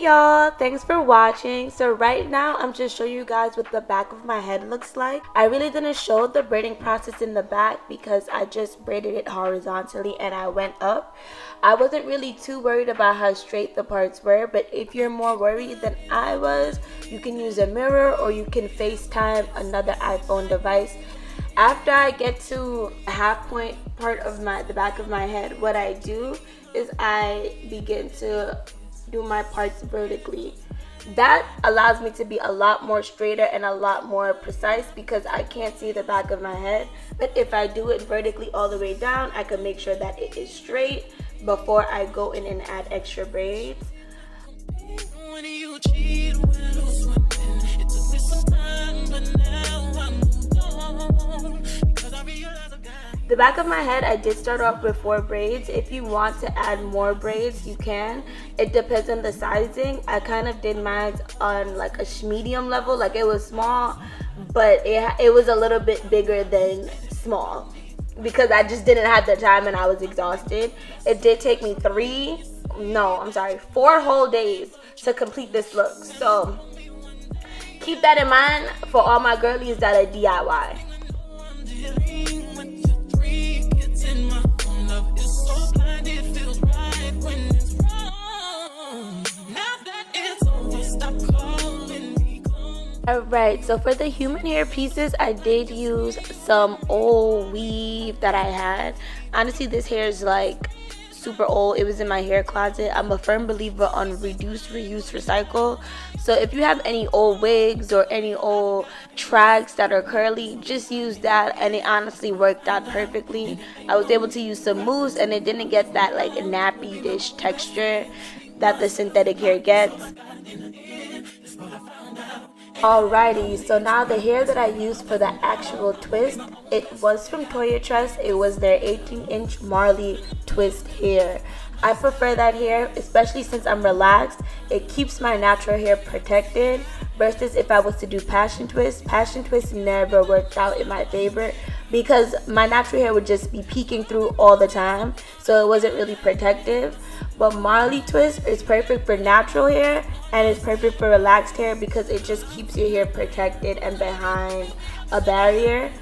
y'all, thanks for watching. So right now I'm just showing you guys what the back of my head looks like. I really didn't show the braiding process in the back because I just braided it horizontally and I went up. I wasn't really too worried about how straight the parts were, but if you're more worried than I was, you can use a mirror or you can FaceTime another iPhone device. After I get to a half point part of the back of my head, what I do is I begin to do my parts vertically. That allows me to be a lot more straighter and a lot more precise because I can't see the back of my head. But if I do it vertically all the way down, I can make sure that it is straight before I go in and add extra braids. The back of my head, I did start off with 4 braids. If you want to add more braids, you can. It depends on the sizing. I kind of did mine on like a medium level, like it was small, but it was a little bit bigger than small because I just didn't have the time and I was exhausted. It did take me 4 whole days to complete this look. So keep that in mind for all my girlies that are DIY. Alright, so for the human hair pieces, I did use some old weave that I had. Honestly, this hair is like super old. It was in my hair closet. I'm a firm believer on reduce, reuse, recycle. So if you have any old wigs or any old tracks that are curly, just use that, and it honestly worked out perfectly. I was able to use some mousse and it didn't get that like nappy-ish texture that the synthetic hair gets. Alrighty, so now the hair that I used for the actual twist, it was from TOYOTRESS. It was their 18-inch Marley twist hair. I prefer that hair, especially since I'm relaxed. It keeps my natural hair protected versus if I was to do passion twist. Passion twist never worked out in my favor because my natural hair would just be peeking through all the time, so it wasn't really protective. But Marley twist is perfect for natural hair and it's perfect for relaxed hair because it just keeps your hair protected and behind a barrier.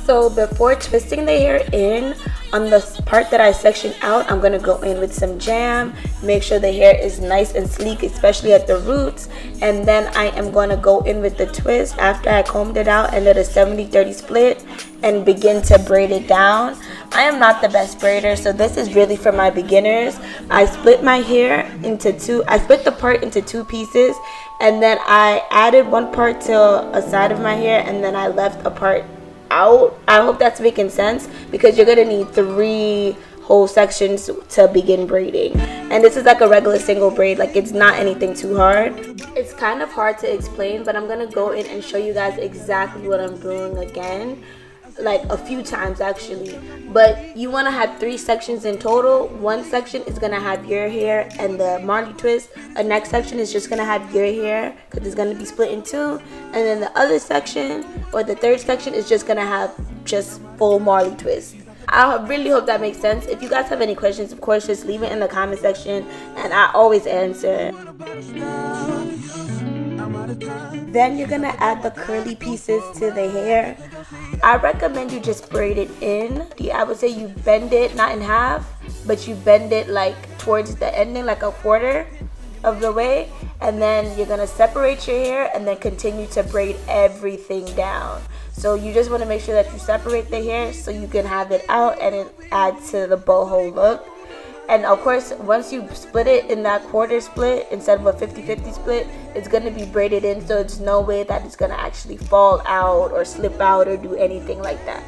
So before twisting the hair in, on the part that I sectioned out, I'm going to go in with some jam, make sure the hair is nice and sleek, especially at the roots, and then I am going to go in with the twist after I combed it out and did a 70-30 split and begin to braid it down. I am not the best braider, so this is really for my beginners. I split my hair into two. I split the part into 2 pieces, and then I added one part to a side of my hair, and then I left a part out. I hope that's making sense because you're gonna need 3 whole sections to begin braiding, and this is like a regular single braid, like it's not anything too hard. It's kind of hard to explain, but I'm gonna go in and show you guys exactly what I'm doing again, like a few times actually. But you want to have 3 sections in total. One section is gonna have your hair and the Marley twist. The next section is just gonna have your hair because it's gonna be split in 2, and then the other section or the third section is just gonna have just full Marley twist. I really hope that makes sense. If you guys have any questions, of course, just leave it in the comment section and I always answer. Then you're gonna add the curly pieces to the hair. I recommend you just braid it in. I would say you bend it, not in half, but you bend it like towards the ending, like a quarter of the way, and then you're gonna separate your hair and then continue to braid everything down. So you just want to make sure that you separate the hair so you can have it out and it adds to the boho look. And of course, once you split it in that quarter split instead of a 50-50 split, it's going to be braided in, so it's no way that it's going to actually fall out or slip out or do anything like that.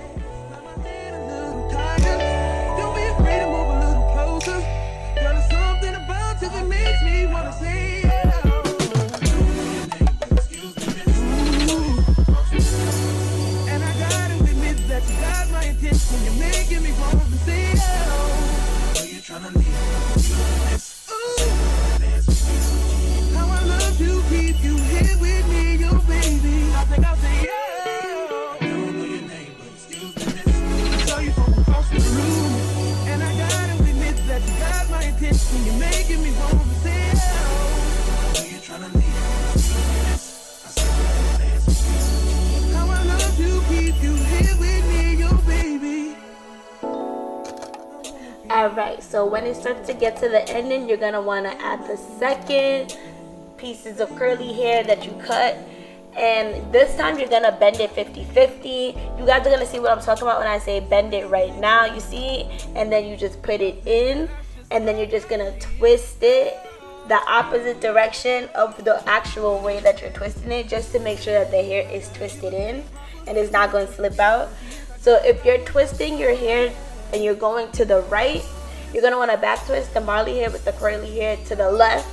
How I love you, keep you here with me, your baby. Alright, so when it starts to get to the ending, you're going to want to add the second pieces of curly hair that you cut. And this time you're going to bend it 50-50. You guys are going to see what I'm talking about when I say bend it right now. You see? And then you just put it in. And then you're just going to twist it the opposite direction of the actual way that you're twisting it, just to make sure that the hair is twisted in and it's not going to slip out. So if you're twisting your hair and you're going to the right, you're going to want to back twist the Marley hair with the curly hair to the left.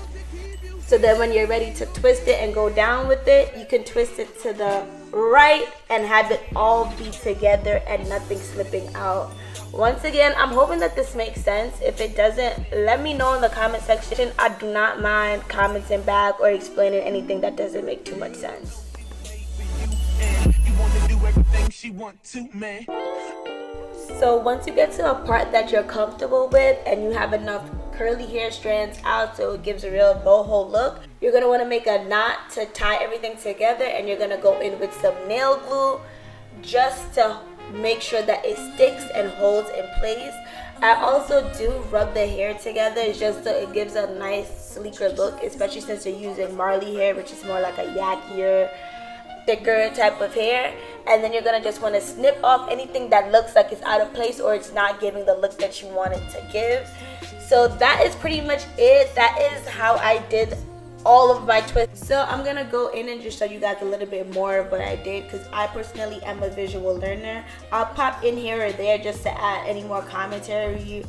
So then when you're ready to twist it and go down with it, you can twist it to the right and have it all be together and nothing slipping out. Once again, I'm hoping that this makes sense. If it doesn't, let me know in the comment section. I do not mind commenting back or explaining anything that doesn't make too much sense. So once you get to a part that you're comfortable with and you have enough curly hair strands out so it gives a real boho look, you're going to want to make a knot to tie everything together, and you're going to go in with some nail glue just to make sure that it sticks and holds in place. I also do rub the hair together just so it gives a nice sleeker look, especially since you're using Marley hair, which is more like a yakkier, thicker type of hair. And then you're gonna just want to snip off anything that looks like it's out of place or it's not giving the look that you want it to give. So that is pretty much it. That is how I did all of my twists. So I'm gonna go in and just show you guys a little bit more of what I did, because I personally am a visual learner. I'll pop in here or there just to add any more commentary.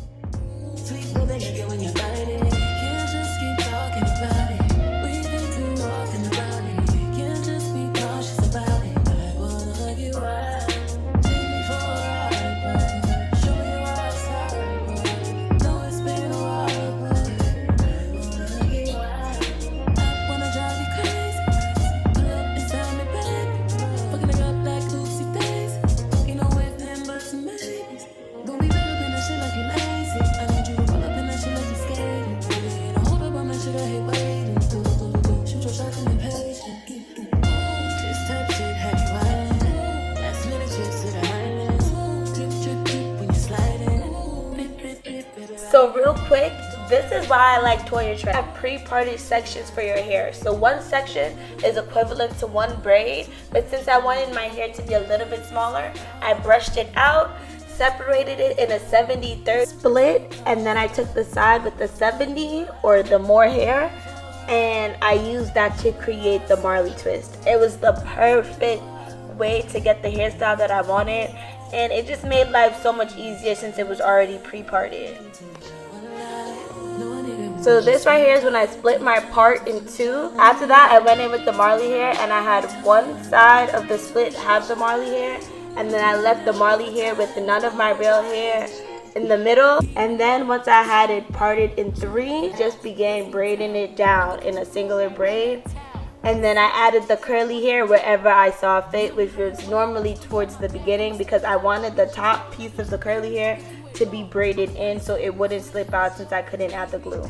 So real quick, this is why I like TOYOTRESS. I have pre-parted sections for your hair. So one section is equivalent to one braid, but since I wanted my hair to be a little bit smaller, I brushed it out, separated it in a 70-30 split, and then I took the side with the 70 or the more hair, and I used that to create the Marley twist. It was the perfect way to get the hairstyle that I wanted, and it just made life so much easier since it was already pre-parted. So this right here is when I split my part in two. After that, I went in with the Marley hair, and I had one side of the split have the Marley hair, and then I left the Marley hair with none of my real hair in the middle. And then once I had it parted in three, just began braiding it down in a singular braid. And then I added the curly hair wherever I saw fit, which was normally towards the beginning, because I wanted the top piece of the curly hair to be braided in so it wouldn't slip out since I couldn't add the glue.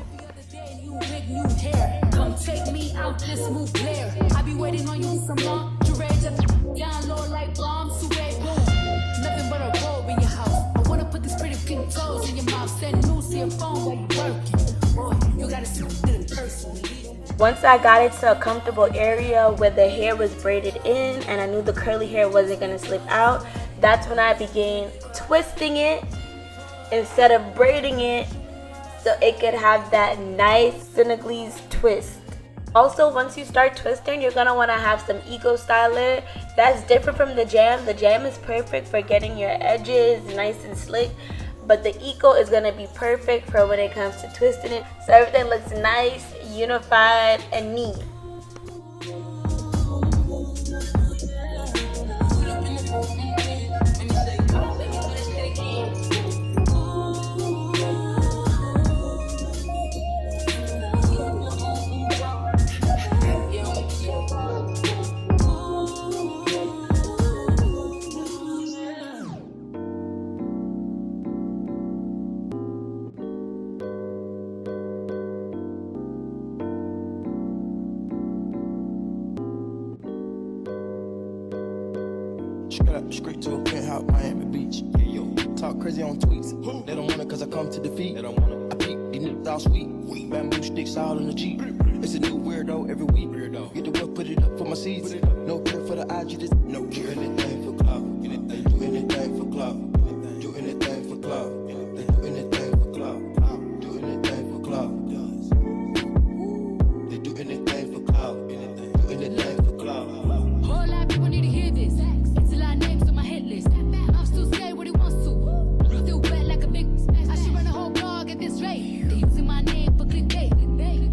Come take me out this smooth glare. I be waiting on you some long. Down low like bombs to a boom. Nothing but a roll in your house. I wanna put these pretty pink toes in your mouth. Send news to your phone while you working. Boy, you gotta see it in person. Once I got it to a comfortable area where the hair was braided in and I knew the curly hair wasn't gonna slip out, that's when I began twisting it instead of braiding it, so it could have that nice Senegalese twist. Also, once you start twisting, you're gonna wanna have some eco styler. That's different from the jam. The jam is perfect for getting your edges nice and slick, but the eco is gonna be perfect for when it comes to twisting it, so everything looks nice, unified, and neat. Straight to a penthouse, Miami Beach. Yeah, yo. Talk crazy on tweets. They don't want it cause I come to defeat. They don't want it. I peek, these niggas all sweet. Bamboo sticks all in the Jeep. It's a new weirdo every week. Get the whip, put it up for my seeds. No care for the IG, just no care. Do anything for clout. They do anything for clout. Do anything for clout. They do anything for clout. Do anything for clout. They do anything for clout. Do anything for clout. Whole lot of people need to hear this. It's a lot of names on my hit list. I'll still say what he wants to. Still wet like a big. I should run a whole blog at this rate. They using my name for clickbait.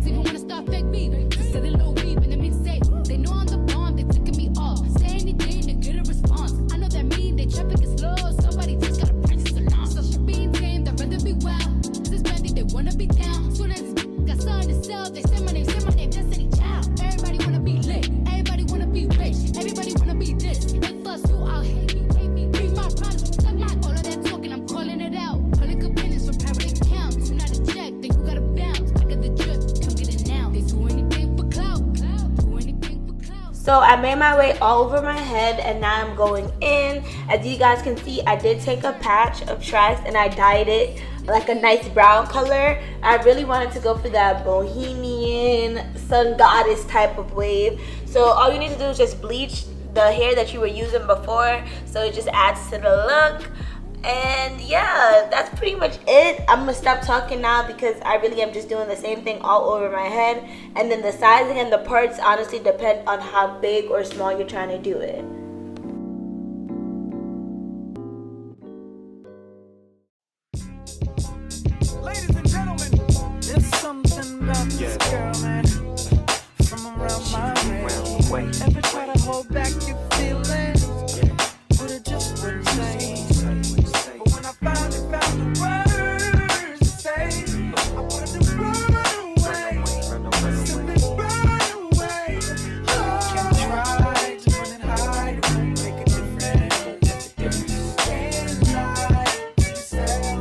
Even wanna start fake beef. Just sell a little beef in the mixtape. They know I'm the bomb. They ticking me off. Say anything to get a response. I know that mean they traffic is low. Somebody just gotta practice along. So she being tame. They'd rather be wild. This is brandy. They wanna be down. Soon as got something to sell, they say my name. Say my name. Just any child. Everybody wanna be lit. Everybody wanna be rich. Everybody wanna be this. They fuss you out. Hate me. Read my problems. Suck my all of that talking. I'm calling it out. Public opinions from private accounts. You not a check, then you gotta bounce. I got the drip. Come get it now. They do anything for clout. Do anything for clout. So I made my way all over my head and now I'm going in. As you guys can see, I did take a patch of Tress and I dyed it like a nice brown color. I really wanted to go for that bohemian sun goddess type of wave. So all you need to do is just bleach the hair that you were using before, so it just adds to the look. And yeah, that's pretty much it. I'm gonna stop talking now because I really am just doing the same thing all over my head. And then the sizing and the parts honestly depend on how big or small you're trying to do it. Ladies and gentlemen, there's something about this girl, man. From around my way. Ever try to hold back your feelings, but it just wouldn't say. But when I finally found the words to say, I wanted to run away. Simply run away. Can't try to run and hide. It won't make a difference. Can't lie to yourself.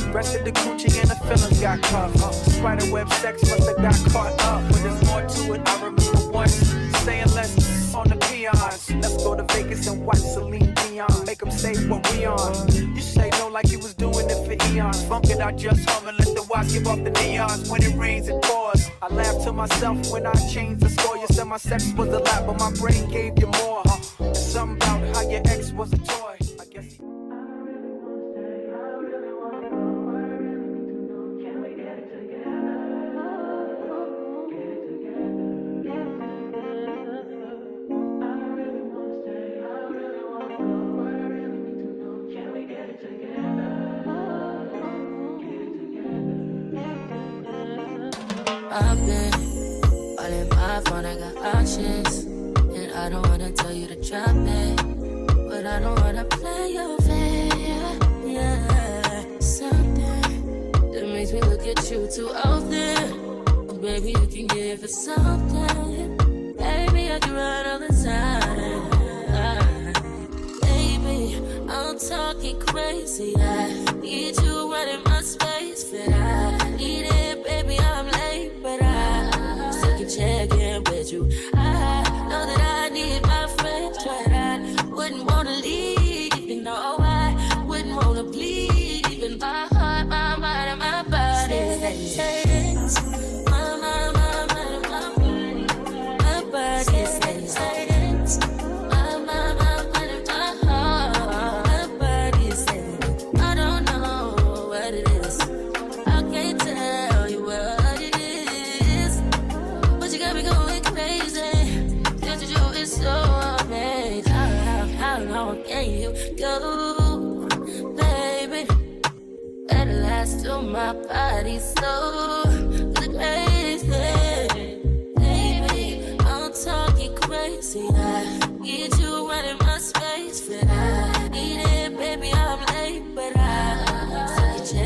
Rested the coochie and the feelings got cuffed. Spiderweb sex must have got caught up. But there's more to it, I remember once saying less on the peons. Let's go to Vegas and watch Celine Dion. Make them say what we on. You say no like you was doing it for eons. Funk it, I just hum and let the watch give off the neons. When it rains, it pours. I laugh to myself when I changed the score. You said my sex was a lot, but my brain gave you more. It's something about how your ex was a toy. I guess I've been all in my phone, I got options. And I don't wanna tell you to drop it, but I don't wanna play your fair. Yeah, something that makes me look at you too often. But baby, you can give it something. Baby, I can run all the time. Baby, I'm talking crazy. I need you running my space, but I need it, baby. I'm late, but I still can check in with you. I know that I need my friends, but I wouldn't wanna leave. You know I wouldn't wanna bleed. Even my heart, my mind, and my body. My mind, and my body. My body says my mind, and my heart. My body says I don't know what it is. I can't tell you what it is, but you got me going crazy. Just you is so amazing. How long can you go, baby? At last, till my body's so crazy. Baby, I'm talking crazy. I need you running my space, but I need it, baby. I'm late, but I still can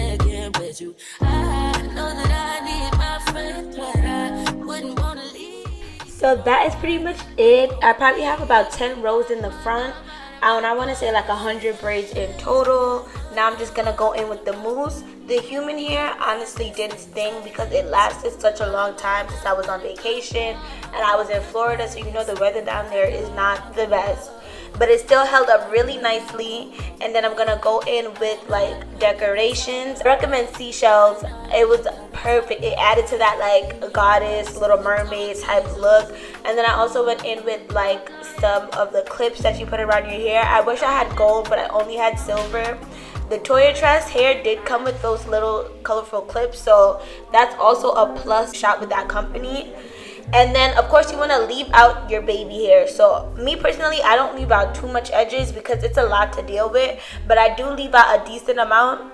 So that is pretty much it. I probably have about 10 rows in the front. And I want to say like 100 braids in total. Now I'm just gonna go in with the mousse. The human hair honestly didn't sting because it lasted such a long time since I was on vacation and I was in Florida, so you know the weather down there is not the best. But it still held up really nicely. And then I'm gonna go in with like decorations. I recommend seashells. It was perfect. It added to that like goddess, little mermaid type look. And then I also went in with like some of the clips that you put around your hair. I wish I had gold, but I only had silver. The TOYOTRESS hair did come with those little colorful clips, so that's also a plus shot with that company. And then of course you want to leave out your baby hair. So me personally, I don't leave out too much edges because it's a lot to deal with, but I do leave out a decent amount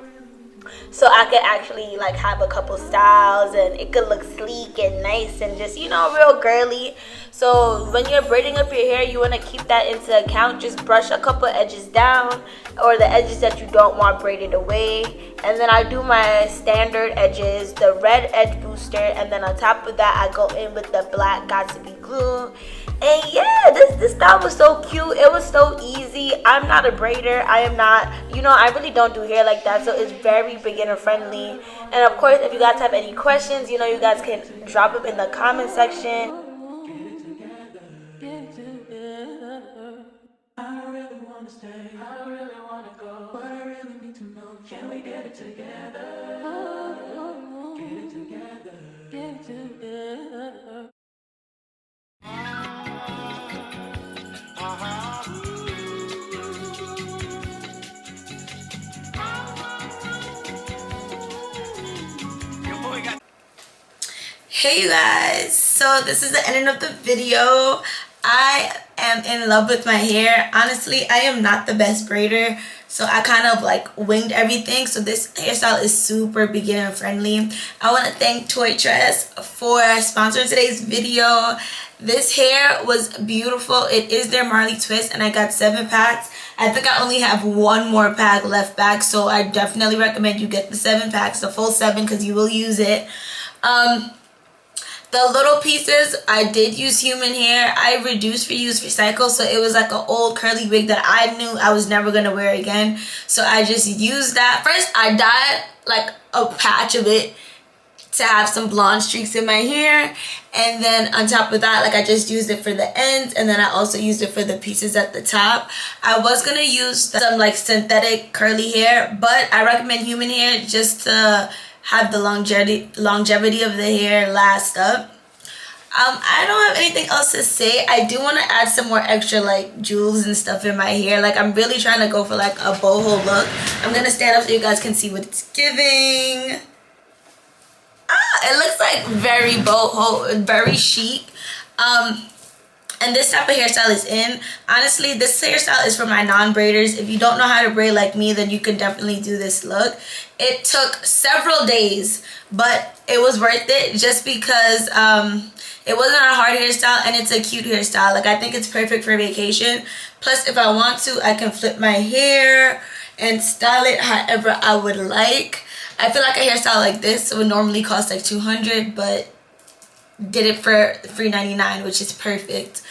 so I could actually like have a couple styles and it could look sleek and nice and just, you know, real girly. So when you're braiding up your hair, you want to keep that into account. Just brush a couple edges down or the edges that you don't want braided away. And then I do my standard edges, the red edge booster, and then on top of that I go in with the black Got To Be glue. And yeah, this style was so cute. It was so easy. I'm not a braider. I am not, you know, I really don't do hair like that, so it's very beginner friendly. And of course, if you guys have any questions, you know, you guys can drop them in the comment section. I really wanna stay, I really wanna go, but I really need to know, can we get it together? Get it together, get it together. Hey you guys, so this is the ending of the video. I am in love with my hair. Honestly, I am not the best braider, so I kind of like winged everything. So this hairstyle is super beginner friendly. I want to thank TOYOTRESS for sponsoring today's video. This hair was beautiful. It is their Marley twist and I got 7 packs. I think I only have 1 more pack left back, so I definitely recommend you get the 7 packs, the full 7, because you will use it. The little pieces, I did use human hair. I reduced, reuse, recycle, so it was like an old curly wig that I knew I was never gonna wear again. So I just used that. First, I dyed like a patch of it to have some blonde streaks in my hair, and then on top of that, like I just used it for the ends, and then I also used it for the pieces at the top. I was gonna use some like synthetic curly hair, but I recommend human hair just to have the longevity of the hair last up. I don't have anything else to say. I do want to add some more extra like jewels and stuff in my hair. Like I'm really trying to go for like a boho look. I'm gonna stand up so you guys can see what it's giving. It looks like very boho, very chic. And this type of hairstyle is in. Honestly, this hairstyle is for my non-braiders. If you don't know how to braid like me, then you can definitely do this look. It took several days, but it was worth it just because it wasn't a hard hairstyle and it's a cute hairstyle. Like I think it's perfect for vacation. Plus, if I want to, I can flip my hair and style it however I would like. I feel like a hairstyle like this would normally cost like $200, but did it for $3.99, which is perfect.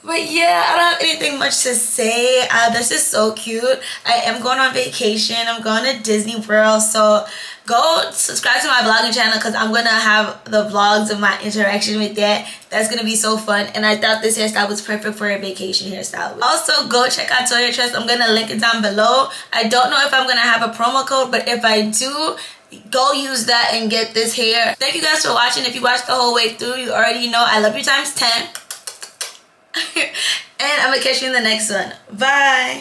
But yeah, I don't have anything much to say. This is so cute. I am going on vacation. I'm going to Disney World, so go subscribe to my vlogging channel because I'm gonna have the vlogs of my interaction with that. That's gonna be so fun, and I thought this hairstyle was perfect for a vacation hairstyle. Also, go check out TOYOTRESS. I'm gonna link it down below. I don't know if I'm gonna have a promo code, but if I do, go use that and get this hair. Thank you guys for watching. If you watched the whole way through, you already know I love you times 10. And I'm gonna catch you in the next one. Bye.